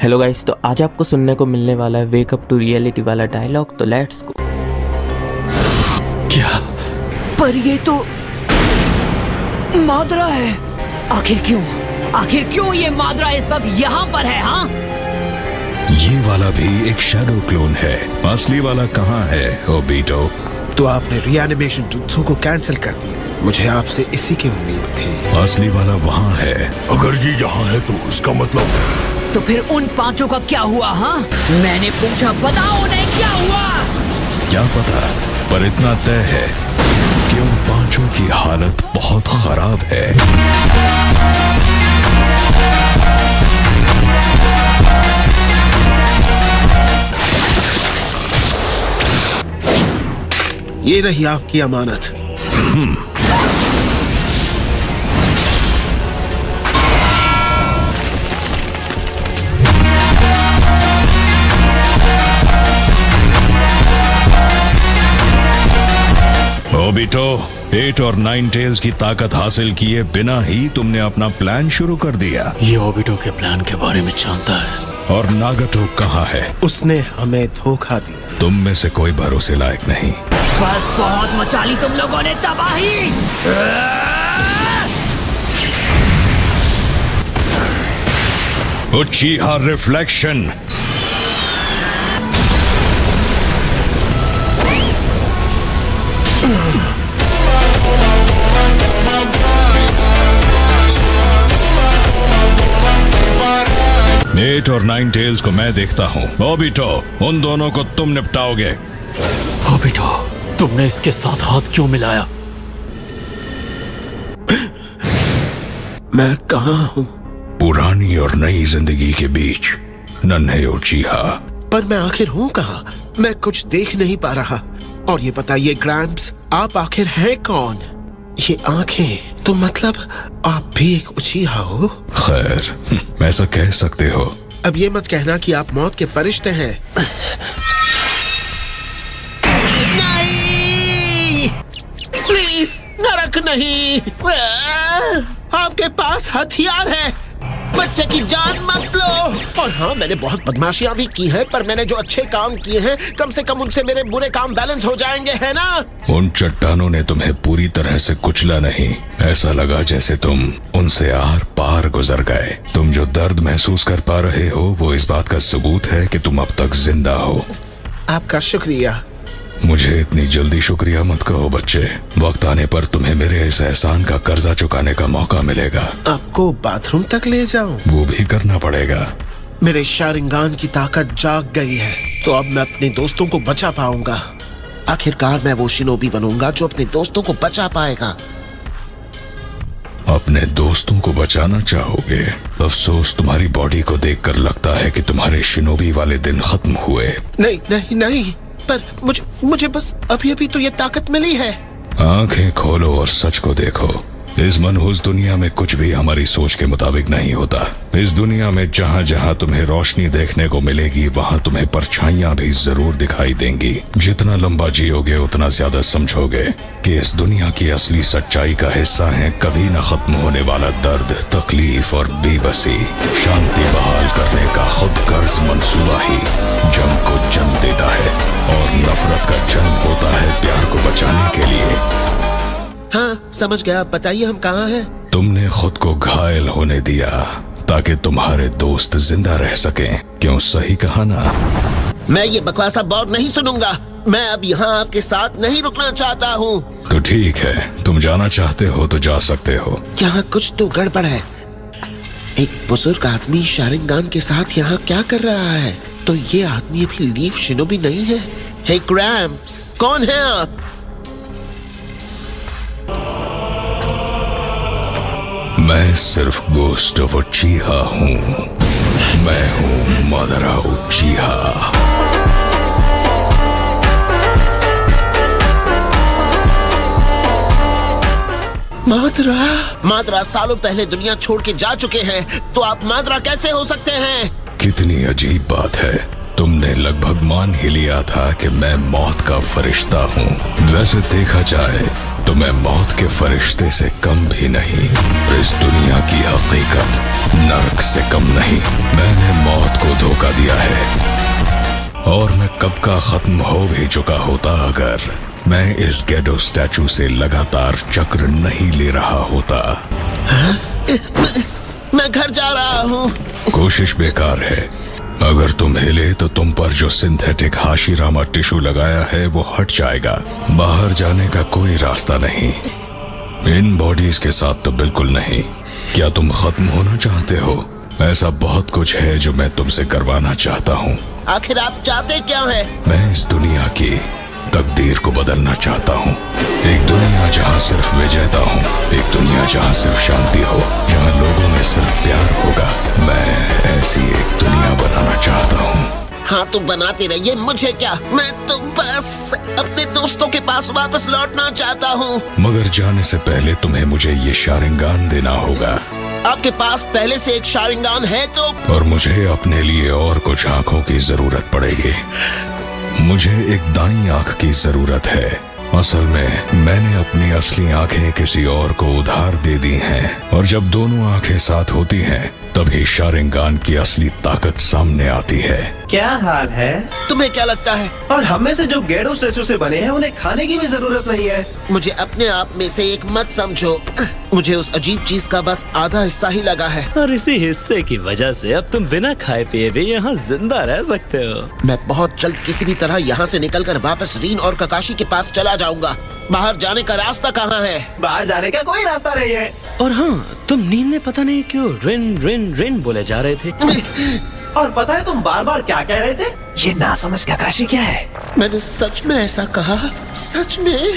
Hello guys, तो आज आपको सुनने को मिलने वाला है वेक अप टू रियलिटी वाला डायलॉग। तो लेट्स गो। क्या? पर ये तो माद्रा है। आखिर क्यों ये माद्रा इस वक्त यहाँ पर है? हाँ, ये वाला भी एक शैडो क्लोन है। असली वाला कहाँ है ओबीटो? तो आपने रिएनिमेशन जुत्सु को कैंसिल कर दिया। मुझे आपसे इसी की उम्मीद थी। असली वाला वहाँ है। अगर ये यहाँ है तो इसका मतलब तो फिर उन पांचों का क्या हुआ? हाँ, मैंने पूछा, बताओ नहीं क्या हुआ? क्या पता, पर इतना तय है कि उन पांचों की हालत बहुत खराब है। ये रही आपकी अमानत। ओबीटो, 8 और 9 टेल्स की ताकत हासिल किए बिना ही तुमने अपना प्लान शुरू कर दिया। ये ओबीटो के प्लान के बारे में जानता है। और नागाटो कहाँ है? उसने हमें धोखा दिया। तुम में से कोई भरोसे लायक नहीं। बस बहुत मचा ली तुम लोगों ने तबाही। उचिहा रिफ्लेक्शन। एट और 9 टेल्स को मैं देखता हूँ। ओबीटो, उन दोनों को तुम निपटाओगे। ओबीटो, तुमने इसके साथ हाथ क्यों मिलाया? मैं कहाँ हूँ? पुरानी और नई जिंदगी के बीच नन्हे उचिहा। पर मैं आखिर हूँ कहाँ? मैं कुछ देख नहीं पा रहा। और ये बताइए ग्रैम्प्स, आप आखिर हैं कौन? ये आंखें, तो मतलब आप भी एक उचिहा हो? खैर, ऐसा कह सकते हो। अब ये मत कहना कि आप मौत के फरिश्ते हैं। नहीं, प्लीज नरक नहीं। आपके पास हथियार है। बच्चे की जान मत लो। और हाँ, मैंने बहुत बदमाशियां भी की हैं, पर मैंने जो अच्छे काम किए हैं, कम से कम उनसे मेरे बुरे काम बैलेंस हो जाएंगे, है ना? उन चट्टानों ने तुम्हें पूरी तरह से कुचला नहीं। ऐसा लगा जैसे तुम उनसे आर पार गुजर गए। तुम जो दर्द महसूस कर पा रहे हो, वो इस बात का सबूत है कि तुम अब तक जिंदा हो। आपका शुक्रिया। मुझे इतनी जल्दी शुक्रिया मत कहो बच्चे। वक्त आने पर तुम्हें मेरे इस एहसान का कर्जा चुकाने का मौका मिलेगा। आपको बाथरूम तक ले जाऊं? वो भी करना पड़ेगा। मेरे शारिंगान की ताकत जाग गई है, तो अब मैं अपने दोस्तों को बचा पाऊंगा। आखिरकार मैं वो शिनोबी बनूंगा जो अपने दोस्तों को बचा पाएगा। अपने दोस्तों को बचाना चाहोगे? अफसोस, तुम्हारी बॉडी को देखकर लगता है कि तुम्हारे शिनोबी वाले दिन खत्म हुए। नहीं नहीं नहीं, पर मुझे बस अभी तो ये ताकत मिली है। आंखें खोलो और सच को देखो। इस मनहूस दुनिया में कुछ भी हमारी सोच के मुताबिक नहीं होता। इस दुनिया में जहाँ जहाँ तुम्हें रोशनी देखने को मिलेगी, वहाँ तुम्हें परछाइयाँ भी जरूर दिखाई देंगी। जितना लंबा जियोगे उतना ज्यादा समझोगे कि इस दुनिया की असली सच्चाई का हिस्सा है कभी न खत्म होने वाला दर्द, तकलीफ और बेबसी। शांति बहाल करने का खुद गर्ज मंसूबा ही जंग को जन्म देता है, और नफरत का जन्म होता है प्यार को बचाने के लिए। हाँ, समझ गया। बताइए, हम कहाँ हैं? तुमने खुद को घायल होने दिया ताकि तुम्हारे दोस्त जिंदा रह सकें। क्यों, सही कहा ना? मैं ये बकवासा और नहीं सुनूंगा। मैं अब यहाँ आपके साथ नहीं रुकना चाहता हूँ। तो ठीक है, तुम जाना चाहते हो तो जा सकते हो। यहाँ कुछ तो गड़बड़ है। एक बुजुर्ग आदमी शारिंगान के साथ यहाँ क्या कर रहा है? तो ये आदमी अभी लीफ शिनोबी नहीं है। हे ग्रैम्प्स, कौन है आप? मैं सिर्फ गोस्ट ऑफ उचिहा हूँ। मैं हूँ मादरा उचिहा। माद्रा सालों पहले दुनिया छोड़ के जा चुके हैं, तो आप माद्रा कैसे हो सकते हैं? कितनी अजीब बात है। तुमने लगभग मान ही लिया था कि मैं मौत का फरिश्ता हूँ। वैसे देखा जाए तो मैं मौत के फरिश्ते से कम भी नहीं। इस दुनिया की हकीकत नर्क से कम नहीं। मैंने मौत को है और मैं कब का खत्म हो भी चुका होता अगर मैं इस गेडो स्टैचू से लगातार चक्र नहीं ले रहा होता। मैं घर जा रहा हूँ। कोशिश बेकार है। अगर तुम हिले तो तुम पर जो सिंथेटिक हाशिरामा टिश्यू लगाया है वो हट जाएगा। बाहर जाने का कोई रास्ता नहीं। इन बॉडीज के साथ तो बिल्कुल नहीं। क्या तुम खत्म होना चाहते हो? ऐसा बहुत कुछ है जो मैं तुमसे करवाना चाहता हूँ। आखिर आप चाहते क्या हैं? मैं इस दुनिया की तकदीर को बदलना चाहता हूँ। एक दुनिया जहाँ सिर्फ विजेता हूँ, एक दुनिया जहाँ सिर्फ शांति हो, जहाँ लोगों में सिर्फ प्यार होगा। मैं ऐसी एक दुनिया बनाना चाहता हूँ। हाँ तो बनाते रहिए, मुझे क्या। मैं तो बस अपने दोस्तों के पास वापस लौटना चाहता हूँ। मगर जाने से पहले तुम्हें मुझे ये शारिंगान देना होगा। आपके पास पहले से एक शारिंगान है तो? और मुझे अपने लिए और कुछ आंखों की जरूरत पड़ेगी। मुझे एक दाईं आंख की जरूरत है। असल में मैंने अपनी असली आंखें किसी और को उधार दे दी हैं और जब दोनों आंखें साथ होती हैं तभी शारिंगान की असली ताकत सामने आती है। क्या हाल है? तुम्हें क्या लगता है? और हम में से जो गेडो स्टैचू से बने हैं उन्हें खाने की भी जरूरत नहीं है। मुझे अपने आप में से एक मत समझो। मुझे उस अजीब चीज का बस आधा हिस्सा ही लगा है। और इसी हिस्से की वजह से अब तुम बिना खाए पिए भी यहाँ जिंदा रह सकते हो। मैं बहुत जल्द किसी भी तरह यहाँ से निकलकर वापस रीन और ककाशी के पास चला जाऊंगा। बाहर जाने का रास्ता कहाँ है? बाहर जाने का कोई रास्ता नहीं है। और हाँ, तुम नींद में पता नहीं क्यों रिन रिन रिन बोले जा रहे थे। और पता है तुम बार बार क्या कह रहे थे? ये ना समझ ककाशी क्या है? मैंने सच में ऐसा कहा? सच में?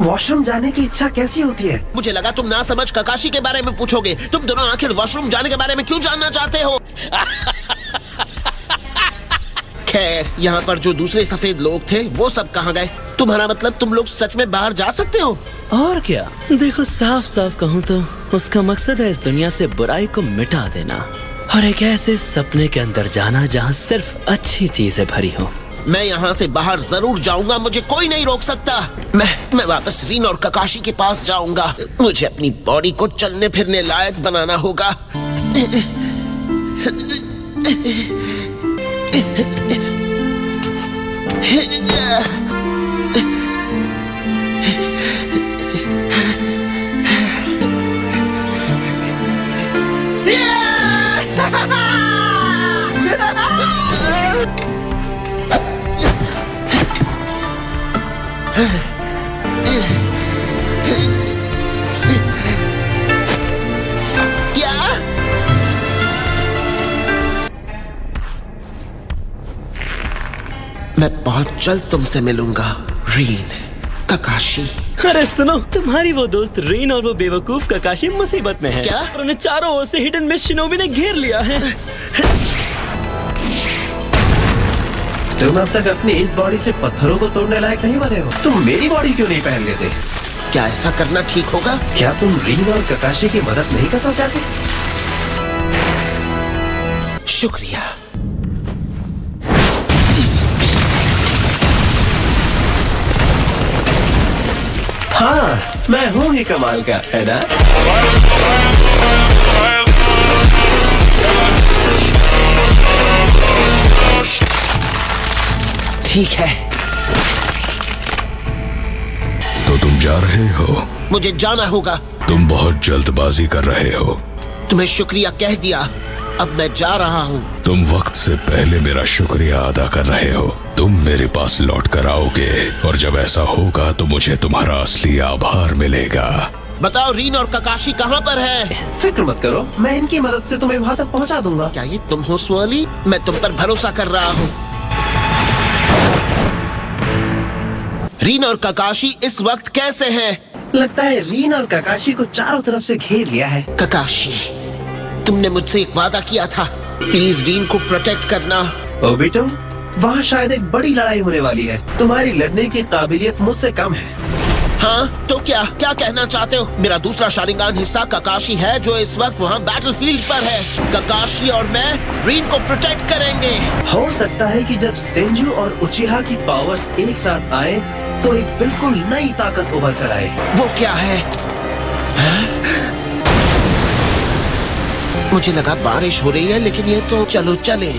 वॉशरूम जाने की इच्छा कैसी होती है? मुझे लगा तुम ना समझ ककाशी के बारे में पूछोगे। तुम दोनों आखिर वॉशरूम जाने के बारे में क्यों जानना चाहते हो? खैर, यहाँ पर जो दूसरे सफेद लोग थे वो सब कहाँ गए? तुम्हारा मतलब तुम लोग सच में बाहर जा सकते हो? और क्या, देखो साफ साफ कहूँ तो उसका मकसद है इस दुनिया से बुराई को मिटा देना और एक ऐसे सपने के अंदर जाना जहाँ सिर्फ अच्छी चीजें भरी हो। मैं यहाँ से बाहर जरूर जाऊंगा, मुझे कोई नहीं रोक सकता। मैं वापस रीन और ककाशी के पास जाऊंगा। मुझे अपनी बॉडी को चलने फिरने लायक बनाना होगा। मैं बहुत जल्द तुमसे मिलूंगा, रीन, ककाशी। अरे सुनो, तुम्हारी वो दोस्त रीन और वो बेवकूफ ककाशी मुसीबत में है। क्या? और उन्हें चारों ओर से हिडन में शिनोबी ने घेर लिया है। तुम अब तक अपनी इस बॉडी से पत्थरों को तोड़ने लायक नहीं बने हो। तुम मेरी बॉडी क्यों नहीं पहन लेते? क्या ऐसा करना ठीक होगा? क्या तुम रीन और ककाशी की मदद नहीं करना चाहते? शुक्रिया। हाँ, मैं हूँ ही कमाल का, है ना? ठीक है। तो तुम जा रहे हो? मुझे जाना होगा। तुम बहुत जल्दबाजी कर रहे हो। तुम्हें शुक्रिया कह दिया, अब मैं जा रहा हूँ। तुम वक्त से पहले मेरा शुक्रिया अदा कर रहे हो। तुम मेरे पास लौट कर आओगे और जब ऐसा होगा तो मुझे तुम्हारा असली आभार मिलेगा। बताओ रीन और ककाशी कहाँ पर है? फिक्र मत करो, मैं इनकी मदद से तुम्हें वहाँ तक पहुँचा दूंगा। क्या ये तुम हो स्वली? मैं तुम पर भरोसा कर रहा हूँ। रीन और ककाशी इस वक्त कैसे हैं? लगता है रीन और ककाशी को चारों तरफ से घेर लिया है। ककाशी, तुमने मुझसे एक वादा किया था, प्लीज रीन को प्रोटेक्ट करना। ओबिटो, वहाँ शायद एक बड़ी लड़ाई होने वाली है। तुम्हारी लड़ने की काबिलियत मुझसे कम है। हाँ तो क्या कहना चाहते हो? मेरा दूसरा शारिंगान हिस्सा ककाशी है जो इस वक्त वहाँ बैटलफील्ड पर है। ककाशी और मैं रीन को प्रोटेक्ट करेंगे। हो सकता है कि जब सेंजू और उचिहा की पावर्स एक साथ आए तो एक बिल्कुल नई ताकत उभर कर आए। वो क्या है? मुझे लगा बारिश हो रही है, लेकिन ये तो चलो चले।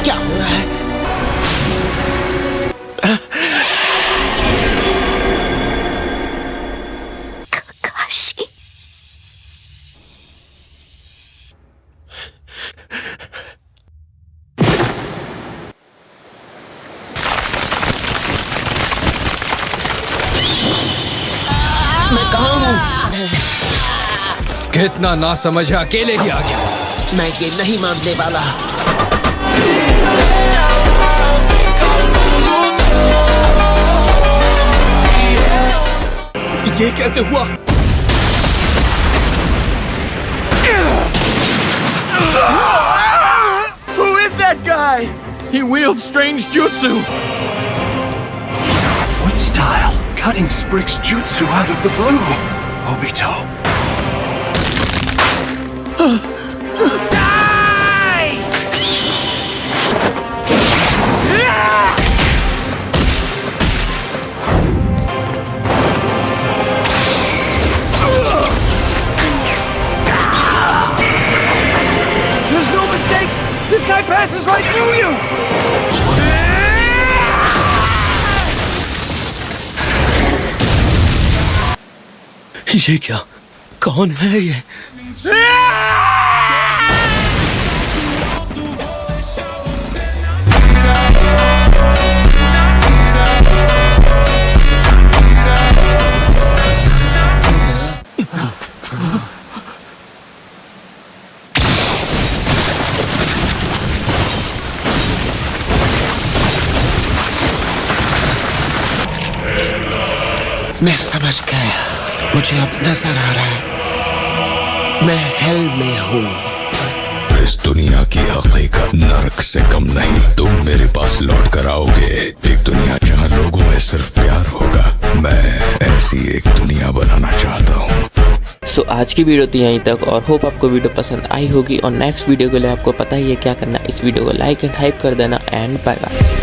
क्या हो रहा है? मैं कहाँ हूँ? कितना ना समझ अकेले ही आ गया। मैं ये नहीं मानने वाला। ये कैसे हुआ? Who is that guy? He wields strange jutsu. What style? Cutting Sprick's jutsu out of the blue. Obito. There's no mistake! This guy passes right through you! ये क्या? कौन है ये? मैं समझ गया। मुझे अब नजर आ रहा है, मैं हेल में हूँ। इस दुनिया की हकीकत नरक से कम नहीं। तुम मेरे पास लौट कर आओगे, एक दुनिया जहाँ लोगों में सिर्फ प्यार होगा। मैं ऐसी एक दुनिया बनाना चाहता हूँ। सो आज की वीडियो तो यहीं तक, और होप आपको वीडियो पसंद आई होगी। और नेक्स्ट वीडियो के लिए आपको पता ही है क्या करना। इस वीडियो को लाइक एंड हाइप कर देना, एंड बाय बाय।